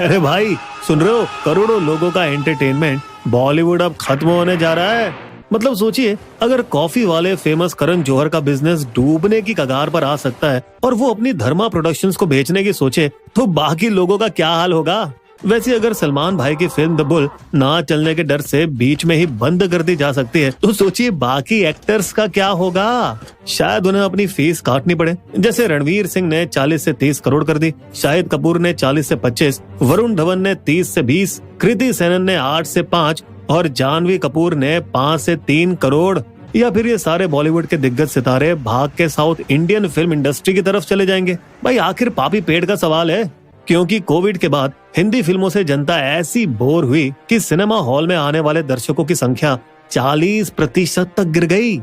अरे भाई सुन रहे हो, करोड़ों लोगों का एंटरटेनमेंट बॉलीवुड अब खत्म होने जा रहा है। मतलब सोचिए, अगर कॉफी वाले फेमस करण जौहर का बिजनेस डूबने की कगार पर आ सकता है और वो अपनी धर्मा प्रोडक्शंस को बेचने की सोचे, तो बाकी लोगों का क्या हाल होगा। वैसे अगर सलमान भाई की फिल्म द बुल ना चलने के डर से बीच में ही बंद कर दी जा सकती है, तो सोचिए बाकी एक्टर्स का क्या होगा। शायद उन्हें अपनी फीस काटनी पड़े। जैसे रणवीर सिंह ने 40 से 30 करोड़ कर दी, शाहिद कपूर ने 40 से 25, वरुण धवन ने 30 से 20, कृति सेनन ने 8 से 5 और जानवी कपूर ने 5 से 3 करोड़। या फिर ये सारे बॉलीवुड के दिग्गज सितारे भाग के साउथ इंडियन फिल्म इंडस्ट्री की तरफ चले जाएंगे। भाई आखिर पापी पेट का सवाल है, क्योंकि कोविड के बाद हिंदी फिल्मों से जनता ऐसी बोर हुई कि सिनेमा हॉल में आने वाले दर्शकों की संख्या 40% तक गिर गई।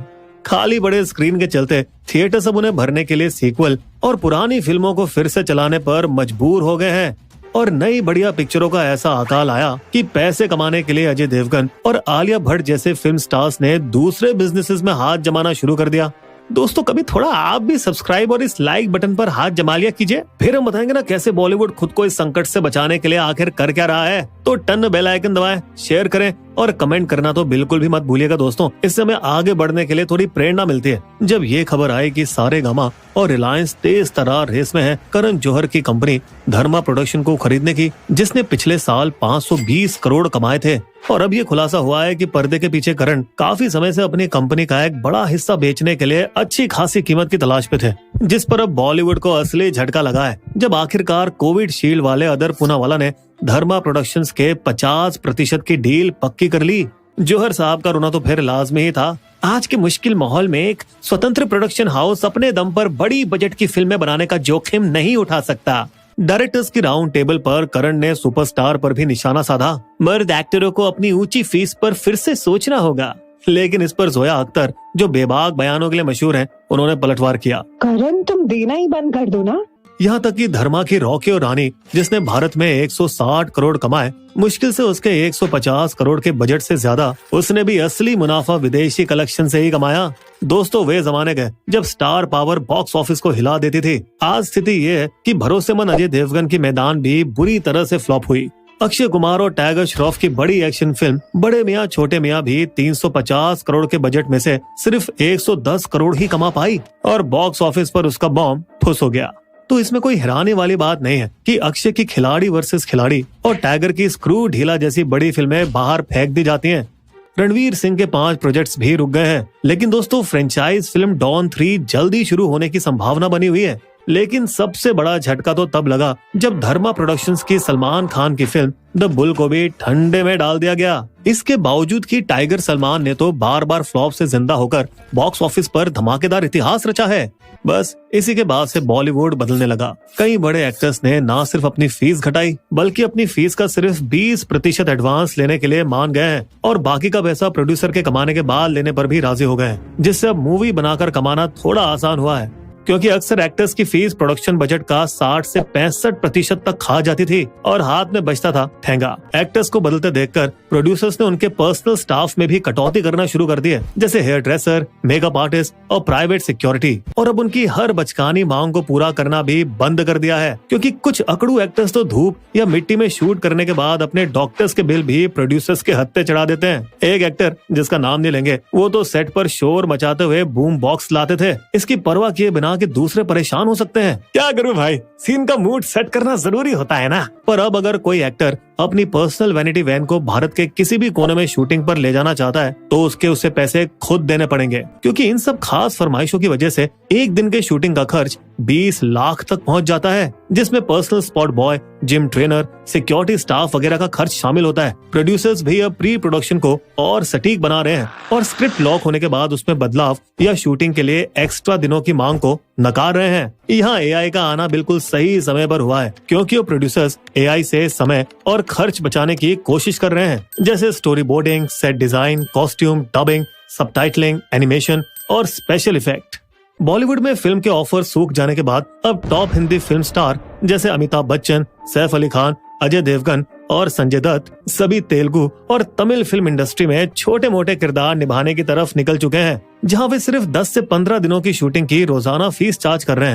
खाली बड़े स्क्रीन के चलते थिएटर सब उन्हें भरने के लिए सीक्वल और पुरानी फिल्मों को फिर से चलाने पर मजबूर हो गए हैं। और नई बढ़िया पिक्चरों का ऐसा अकाल आया कि पैसे कमाने के लिए अजय देवगन और आलिया भट्ट जैसे फिल्म स्टार्स ने दूसरे बिजनेसेस में हाथ जमाना शुरू कर दिया। दोस्तों कभी थोड़ा आप भी सब्सक्राइब और इस लाइक बटन पर हाथ जमा लिया कीजिए, फिर हम बताएंगे ना कैसे बॉलीवुड खुद को इस संकट से बचाने के लिए आखिर कर क्या रहा है। तो टन बेल आइकन दबाएं, शेयर करें और कमेंट करना तो बिल्कुल भी मत भूलिएगा दोस्तों, इससे हमें आगे बढ़ने के लिए थोड़ी प्रेरणा मिलती है। जब ये खबर आई कि सारेगामा और रिलायंस तेज तरार रेस में है करण जौहर की कंपनी धर्मा प्रोडक्शन को खरीदने की, जिसने पिछले साल 520 करोड़ कमाए थे, और अब ये खुलासा हुआ है कि पर्दे के पीछे करण काफी समय से अपनी कंपनी का एक बड़ा हिस्सा बेचने के लिए अच्छी खासी कीमत की तलाश पे थे, जिस पर अब बॉलीवुड को असली झटका लगा है जब आखिरकार कोविड शील्ड वाले अदर पूनावाला ने धर्मा प्रोडक्शंस के 50% की डील पक्की कर ली। जौहर साहब का रोना तो फिर लाजमी ही था। आज के मुश्किल माहौल में एक स्वतंत्र प्रोडक्शन हाउस अपने दम पर बड़ी बजट की फिल्में बनाने का जोखिम नहीं उठा सकता। डायरेक्टर्स की राउंड टेबल पर करण ने सुपरस्टार पर भी निशाना साधा। मर्द एक्टरों को अपनी ऊंची फीस पर फिर से सोचना होगा, लेकिन इस पर जोया अख्तर, जो बेबाक बयानों के लिए मशहूर हैं, उन्होंने पलटवार किया। करण तुम देना ही बंद कर दो ना। यहाँ तक कि धर्मा की रॉकी और रानी, जिसने भारत में 160 करोड़ कमाए, मुश्किल से उसके 150 करोड़ के बजट से ज्यादा उसने भी असली मुनाफा विदेशी कलेक्शन से ही कमाया। दोस्तों वे जमाने गए जब स्टार पावर बॉक्स ऑफिस को हिला देती थी। आज स्थिति ये है कि भरोसेमंद अजय देवगन की मैदान भी बुरी तरह से फ्लॉप हुई। अक्षय कुमार और टाइगर श्रॉफ की बड़ी एक्शन फिल्म बड़े मियाँ छोटे मियाँ भी 350 करोड़ के बजट में से सिर्फ 110 करोड़ ही कमा पाई और बॉक्स ऑफिस पर उसका बॉम्ब फुस हो गया। तो इसमें कोई हैरानी वाली बात नहीं है कि अक्षय की खिलाड़ी वर्सेस खिलाड़ी और टाइगर की स्क्रू ढीला जैसी बड़ी फिल्में बाहर फेंक दी जाती हैं। रणवीर सिंह के 5 प्रोजेक्ट्स भी रुक गए हैं, लेकिन दोस्तों फ्रेंचाइज फिल्म डॉन 3 जल्दी शुरू होने की संभावना बनी हुई है। लेकिन सबसे बड़ा झटका तो तब लगा जब धर्मा प्रोडक्शंस की सलमान खान की फिल्म द बुल को भी ठंडे में डाल दिया गया। इसके बावजूद कि टाइगर सलमान ने तो बार बार फ्लॉप से जिंदा होकर बॉक्स ऑफिस पर धमाकेदार इतिहास रचा है। बस इसी के बाद से बॉलीवुड बदलने लगा। कई बड़े एक्टर्स ने न सिर्फ अपनी फीस घटाई, बल्कि अपनी फीस का सिर्फ 20% एडवांस लेने के लिए मान गए हैं और बाकी का पैसा प्रोड्यूसर के कमाने के बाद लेने पर भी राजी हो गए हैं, जिससे अब मूवी बनाकर कमाना थोड़ा आसान हुआ है। क्योंकि अक्सर एक्टर्स की फीस प्रोडक्शन बजट का 60 से 65% तक खा जाती थी और हाथ में बचता था ठेंगा। एक्टर्स को बदलते देखकर प्रोड्यूसर्स ने उनके पर्सनल स्टाफ में भी कटौती करना शुरू कर दी है, जैसे हेयर ड्रेसर, मेकअप आर्टिस्ट और प्राइवेट सिक्योरिटी। और अब उनकी हर बचकानी मांग को पूरा करना भी बंद कर दिया है, क्योंकि कुछ अकड़ू एक्टर्स तो धूप या मिट्टी में शूट करने के बाद अपने डॉक्टर्स के बिल भी प्रोड्यूसर्स के हत्थे चढ़ा देते हैं। एक एक्टर, जिसका नाम नहीं लेंगे, वो तो सेट पर शोर मचाते हुए बूम बॉक्स लाते थे, इसकी परवाह किए बिना कि दूसरे परेशान हो सकते हैं। क्या करूं भाई, सीन का मूड सेट करना जरूरी होता है ना। पर अब अगर कोई एक्टर अपनी पर्सनल वैनिटी वैन को भारत के किसी भी कोने में शूटिंग पर ले जाना चाहता है, तो उसे पैसे खुद देने पड़ेंगे, क्योंकि इन सब खास फरमाइशों की वजह से एक दिन के शूटिंग का खर्च 20 लाख तक पहुंच जाता है, जिसमें personal spot boy, gym trainer, security staff वगैरह का खर्च शामिल होता है। प्रोड्यूसर्स भी अब प्री प्रोडक्शन को और सटीक बना रहे हैं और स्क्रिप्ट लॉक होने के बाद उसमें बदलाव या शूटिंग के लिए एक्स्ट्रा दिनों की मांग को नकार रहे हैं। यहाँ एआई का आना बिल्कुल सही समय पर हुआ है, क्योंकि वो प्रोड्यूसर्स एआई से समय और खर्च बचाने की कोशिश कर रहे हैं, जैसे story boarding, set design, costume, dubbing, subtitling, animation और स्पेशल इफेक्ट। बॉलीवुड में फिल्म के ऑफर सूख जाने के बाद अब टॉप हिंदी फिल्म स्टार जैसे अमिताभ बच्चन, सैफ अली खान, अजय देवगन और संजय दत्त सभी तेलुगु और तमिल फिल्म इंडस्ट्री में छोटे मोटे किरदार निभाने की तरफ निकल चुके हैं, जहां वे सिर्फ 10 से 15 दिनों की शूटिंग की रोजाना फीस चार्ज कर रहे हैं।